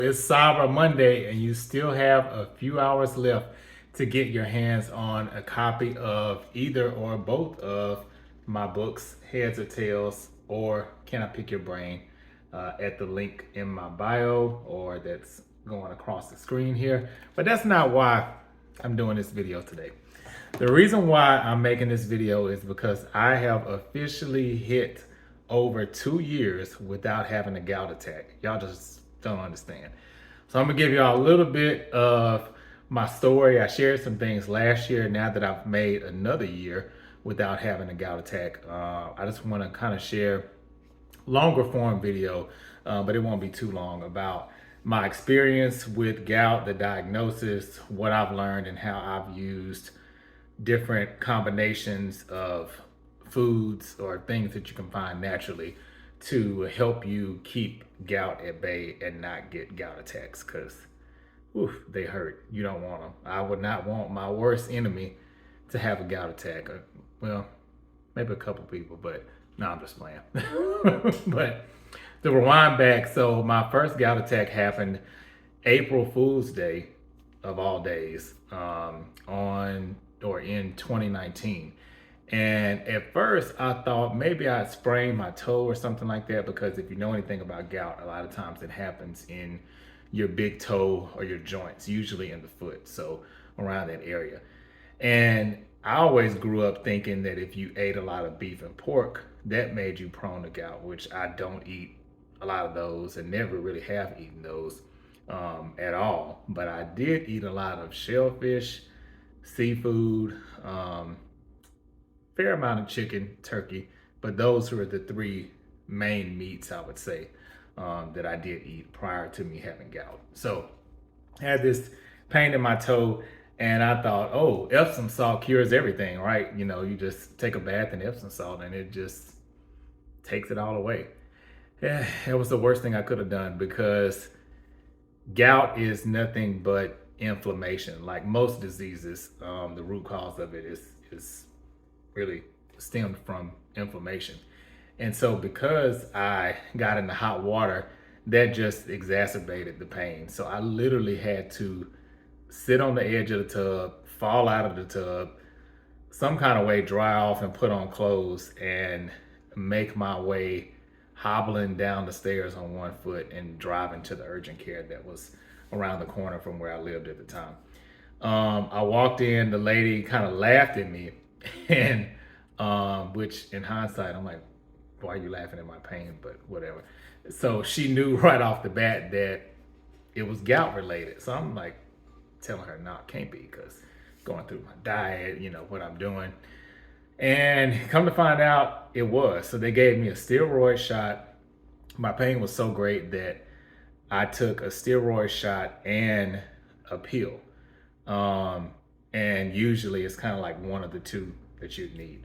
It's Cyber Monday and you still have a few hours left to get your hands on a copy of either or both of my books, Heads or Tails, or Can I Pick Your Brain, at the link in my bio or that's going across the screen here. But that's not why I'm doing this video today. The reason why I'm making this video is because I have officially hit over 2 years without having a gout attack. Y'all just don't understand. So I'm gonna give y'all a little bit of my story. I shared some things last year. Now that I've made another year without having a gout attack, I just want to kind of share longer form video, but it won't be too long, about my experience with gout, the diagnosis, what I've learned, and how I've used different combinations of foods or things that you can find naturally to help you keep gout at bay and not get gout attacks, because they hurt. You don't want them. I would not want my worst enemy to have a gout attack. Well, maybe a couple people, but no, I'm just playing. But to rewind back, so my first gout attack happened April Fool's Day of all days, in 2019. And at first I thought maybe I sprained my toe or something like that, because if you know anything about gout, a lot of times it happens in your big toe or your joints, usually in the foot, so around that area. And I always grew up thinking that if you ate a lot of beef and pork, that made you prone to gout, which I don't eat a lot of those and never really have eaten those at all. But I did eat a lot of shellfish, seafood, fair amount of chicken, turkey, but those were the three main meats, I would say, that I did eat prior to me having gout. So I had this pain in my toe, and I thought, oh, Epsom salt cures everything, right? You know, you just take a bath in Epsom salt and it just takes it all away. Yeah, it was the worst thing I could have done, because gout is nothing but inflammation. Like most diseases, the root cause of it is really stemmed from inflammation. And so because I got in the hot water, that just exacerbated the pain. So I literally had to sit on the edge of the tub, fall out of the tub, some kind of way dry off and put on clothes, and make my way hobbling down the stairs on one foot and driving to the urgent care that was around the corner from where I lived at the time. I walked in, the lady kind of laughed at me, and which in hindsight, I'm like, why are you laughing at my pain? But whatever. So she knew right off the bat that it was gout related. So I'm like telling her, no, it can't be, because going through my diet, you know, what I'm doing. And come to find out, it was. So they gave me a steroid shot. My pain was so great that I took a steroid shot and a pill. And usually it's kind of like one of the two that you'd need.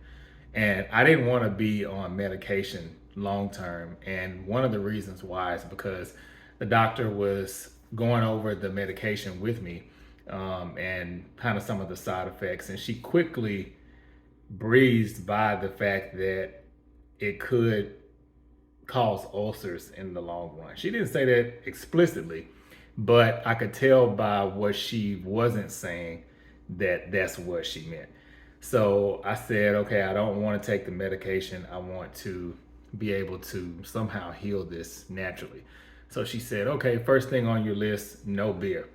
And I didn't want to be on medication long term. And one of the reasons why is because the doctor was going over the medication with me, and kind of some of the side effects. And she quickly breezed by the fact that it could cause ulcers in the long run. She didn't say that explicitly, but I could tell by what she wasn't saying that that's what she meant. So I said, okay, I don't want to take the medication. I want to be able to somehow heal this naturally. So she said, okay, first thing on your list, no beer.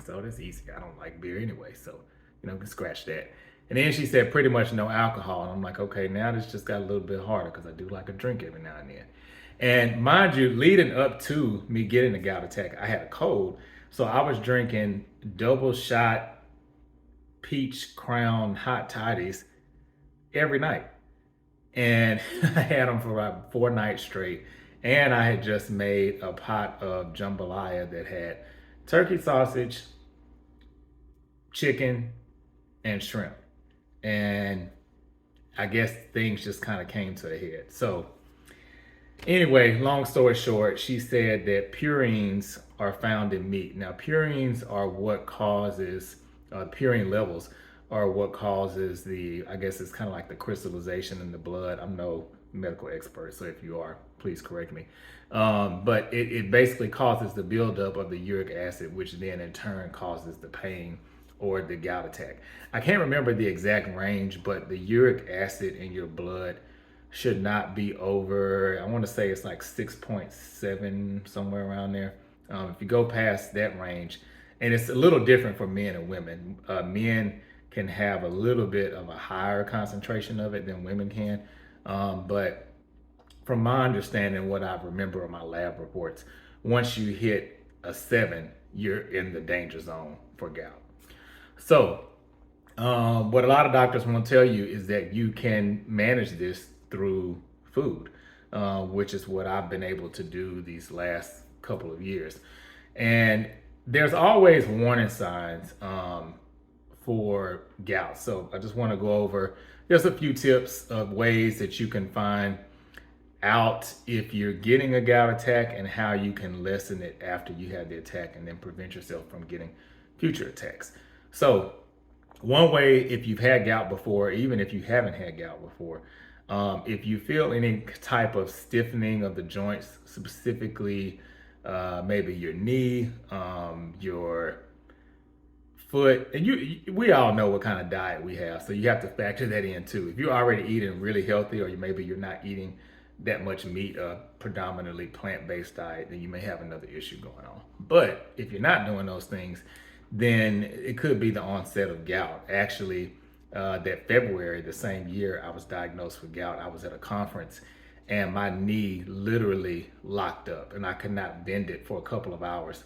So that's easy. I don't like beer anyway. So, you know, can scratch that. And then she said pretty much no alcohol. And I'm like, okay, now this just got a little bit harder, because I do like a drink every now and then. And mind you, leading up to me getting a gout attack, I had a cold. So I was drinking double shot peach crown hot toddies every night. And I had them for about 4 nights straight. And I had just made a pot of jambalaya that had turkey sausage, chicken, and shrimp. And I guess things just kind of came to a head. So anyway, long story short, she said that purines are found in meat. Now, purines are what causes, purine levels are what causes the, I guess it's kind of like the crystallization in the blood. I'm no medical expert, so if you are, please correct me. But it basically causes the buildup of the uric acid, which then in turn causes the pain or the gout attack. I can't remember the exact range, but the uric acid in your blood should not be over, I want to say it's like 6.7, somewhere around there. If you go past that range, and it's a little different for men and women. Men can have a little bit of a higher concentration of it than women can. But from my understanding, what I remember in my lab reports, once you hit a 7, you're in the danger zone for gout. So, what a lot of doctors want to tell you is that you can manage this through food, which is what I've been able to do these last couple of years. And there's always warning signs for gout. So I just want to go over just a few tips of ways that you can find out if you're getting a gout attack and how you can lessen it after you have the attack and then prevent yourself from getting future attacks. So one way, if you've had gout before, even if you haven't had gout before, if you feel any type of stiffening of the joints, specifically maybe your knee, your foot, and we all know what kind of diet we have, so you have to factor that in too. If you're already eating really healthy, or maybe you're not eating that much meat, a predominantly plant-based diet, then you may have another issue going on. But if you're not doing those things, then it could be the onset of gout. Actually, that February, the same year I was diagnosed with gout, I was at a conference and my knee literally locked up and I could not bend it for a couple of hours.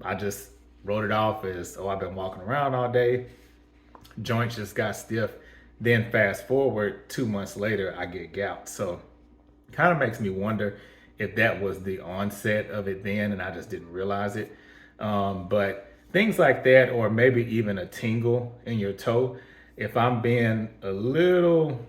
I just wrote it off as, oh, I've been walking around all day. Joints just got stiff. Then fast forward 2 months later, I get gout. So it kind of makes me wonder if that was the onset of it then and I just didn't realize it. But things like that, or maybe even a tingle in your toe. If I'm being a little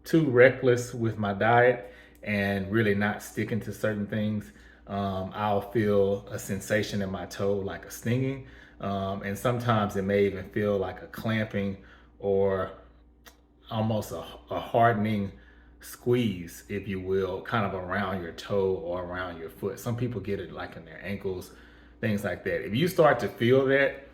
too reckless with my diet and really not sticking to certain things, I'll feel a sensation in my toe, like a stinging. And sometimes it may even feel like a clamping or almost a hardening squeeze, if you will, kind of around your toe or around your foot. Some people get it like in their ankles, things like that. If you start to feel that,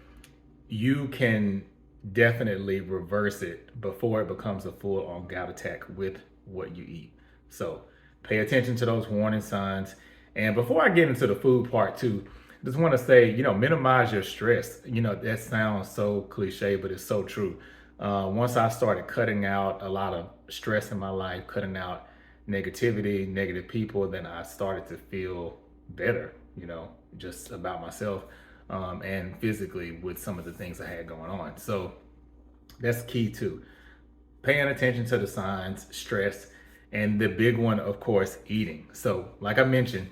you can definitely reverse it before it becomes a full-on gout attack with what you eat. So pay attention to those warning signs. And before I get into the food part too, I just want to say, minimize your stress. That sounds so cliche, but it's so true. Once I started cutting out a lot of stress in my life, cutting out negativity, negative people, then I started to feel better, just about myself, and physically with some of the things I had going on. So that's key too. Paying attention to the signs, stress, and the big one, of course, eating. So like I mentioned,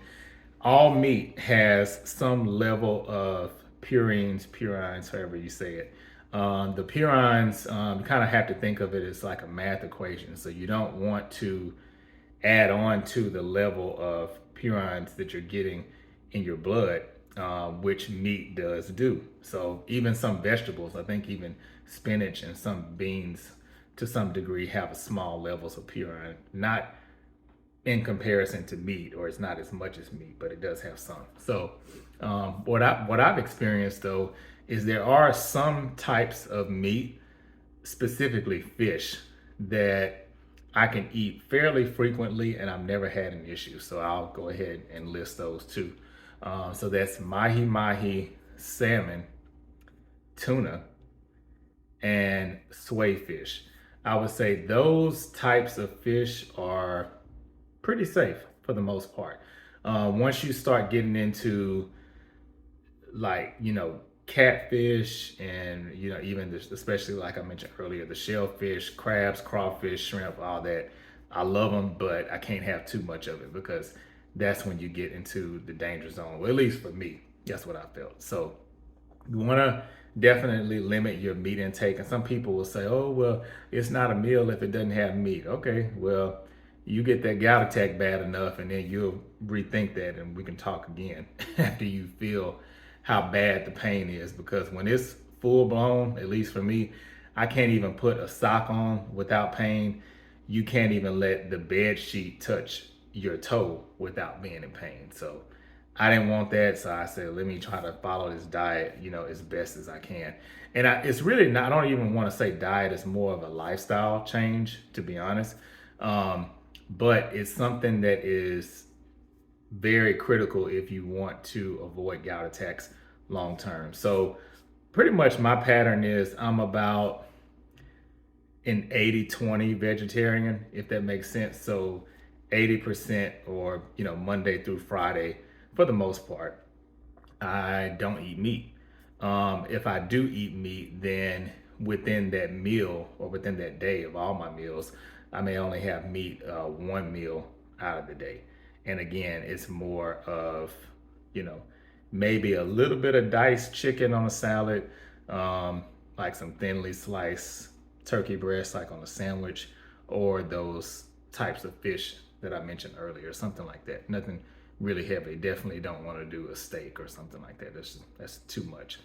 all meat has some level of purines, however you say it. The purines, you kind of have to think of it as like a math equation. So you don't want to add on to the level of purines that you're getting in your blood, which meat does do. So even some vegetables, I think even spinach and some beans to some degree have small levels of purine, not in comparison to meat, or it's not as much as meat, but it does have some. So what I've experienced though is there are some types of meat, specifically fish, that I can eat fairly frequently and I've never had an issue. So I'll go ahead and list those too. So that's mahi-mahi, salmon, tuna, and sway fish. I would say those types of fish are pretty safe for the most part. Once you start getting into catfish and even especially like I mentioned earlier, the shellfish, crabs, crawfish, shrimp, all that, I love them, but I can't have too much of it because that's when you get into the danger zone. Well, at least for me, that's what I felt. So you want to definitely limit your meat intake. And some people will say, oh, well, it's not a meal if it doesn't have meat. Okay, well, you get that gout attack bad enough and then you'll rethink that and we can talk again after you feel how bad the pain is. Because when it's full blown, at least for me, I can't even put a sock on without pain. you can't even let the bed sheet touch your toe without being in pain. So I didn't want that, so I said, let me try to follow this diet, as best as I can. And it's really not, I don't even want to say diet, it's more of a lifestyle change, to be honest. Um, but it's something that is very critical if you want to avoid gout attacks long term. So pretty much my pattern is I'm about an 80-20 vegetarian, if that makes sense. So 80% or, Monday through Friday for the most part, I don't eat meat. If I do eat meat, then within that meal or within that day of all my meals, I may only have meat one meal out of the day. And again, it's more of, you know, maybe a little bit of diced chicken on a salad, like some thinly sliced turkey breast, like on a sandwich, or those types of fish that I mentioned earlier, something like that. Nothing really heavy. Definitely don't want to do a steak or something like that. That's too much.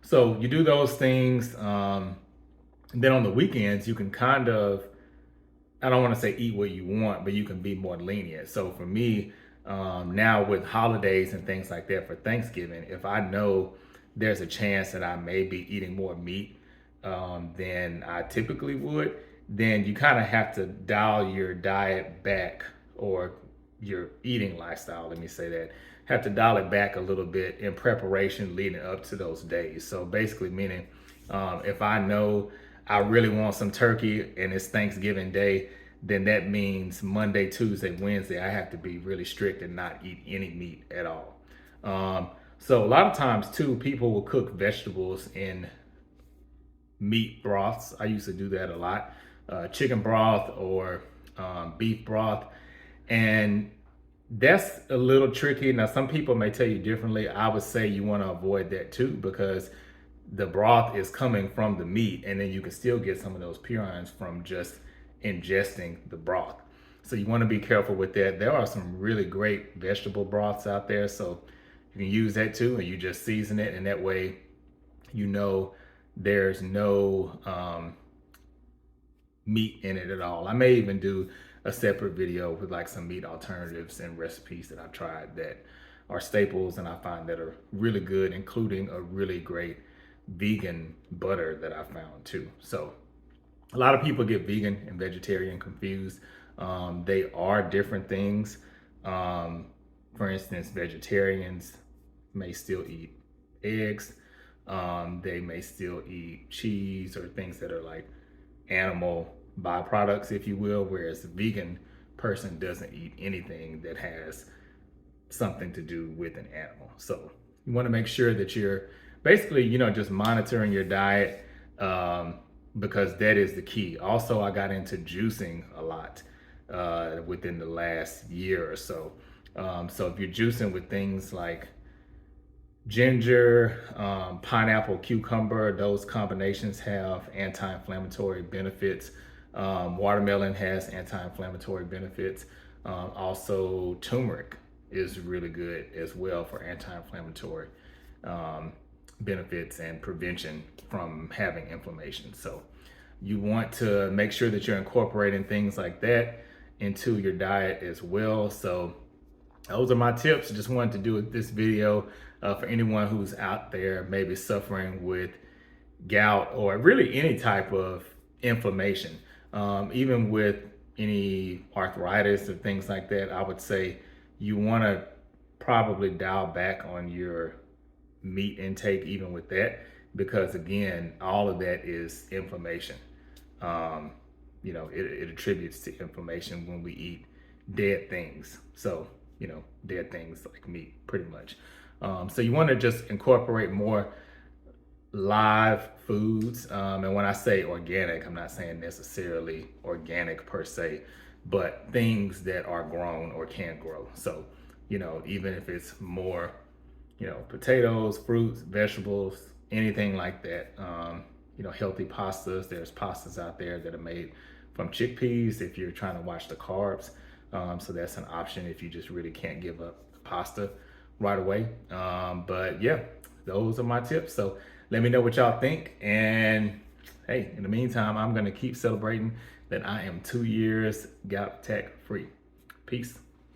So you do those things. Then on the weekends, you can kind of, I don't want to say eat what you want, but you can be more lenient. So for me, now with holidays and things like that for Thanksgiving, if I know there's a chance that I may be eating more meat than I typically would, then you kind of have to dial your diet back, or your eating lifestyle, let me say that, have to dial it back a little bit in preparation leading up to those days. So basically meaning, if I know I really want some turkey and it's Thanksgiving Day, then that means Monday, Tuesday, Wednesday, I have to be really strict and not eat any meat at all. So a lot of times too, people will cook vegetables in meat broths. I used to do that a lot. Chicken broth or beef broth. And that's a little tricky. Now, some people may tell you differently. I would say you want to avoid that too, because the broth is coming from the meat, and then you can still get some of those purines from just ingesting the broth. So you want to be careful with that. There are some really great vegetable broths out there, so you can use that too, and you just season it, and that way there's no meat in it at all. I may even do a separate video with like some meat alternatives and recipes that I've tried that are staples and I find that are really good, including a really great vegan butter that I found too. So a lot of people get vegan and vegetarian confused. They are different things. For instance, vegetarians may still eat eggs. They may still eat cheese or things that are like animal byproducts, if you will, whereas a vegan person doesn't eat anything that has something to do with an animal. So you want to make sure that you're basically, just monitoring your diet, because that is the key. Also, I got into juicing a lot within the last year or so. So if you're juicing with things like ginger, pineapple, cucumber, those combinations have anti-inflammatory benefits. Watermelon has anti-inflammatory benefits. Also, turmeric is really good as well for anti-inflammatory benefits and prevention from having inflammation. So you want to make sure that you're incorporating things like that into your diet as well. So those are my tips. Just wanted to do this video for anyone who's out there maybe suffering with gout or really any type of inflammation. Even with any arthritis or things like that, I would say you want to probably dial back on your meat intake even with that, because again, all of that is inflammation. It attributes to inflammation when we eat dead things. So, dead things like meat, pretty much. So you want to just incorporate more live foods. And when I say organic, I'm not saying necessarily organic per se, but things that are grown or can grow. So, even if it's more, potatoes, fruits, vegetables, anything like that. Healthy pastas. There's pastas out there that are made from chickpeas if you're trying to watch the carbs. So that's an option if you just really can't give up pasta right away. But yeah, those are my tips. So let me know what y'all think. And hey, in the meantime, I'm going to keep celebrating that I am 2 years gout attack free. Peace.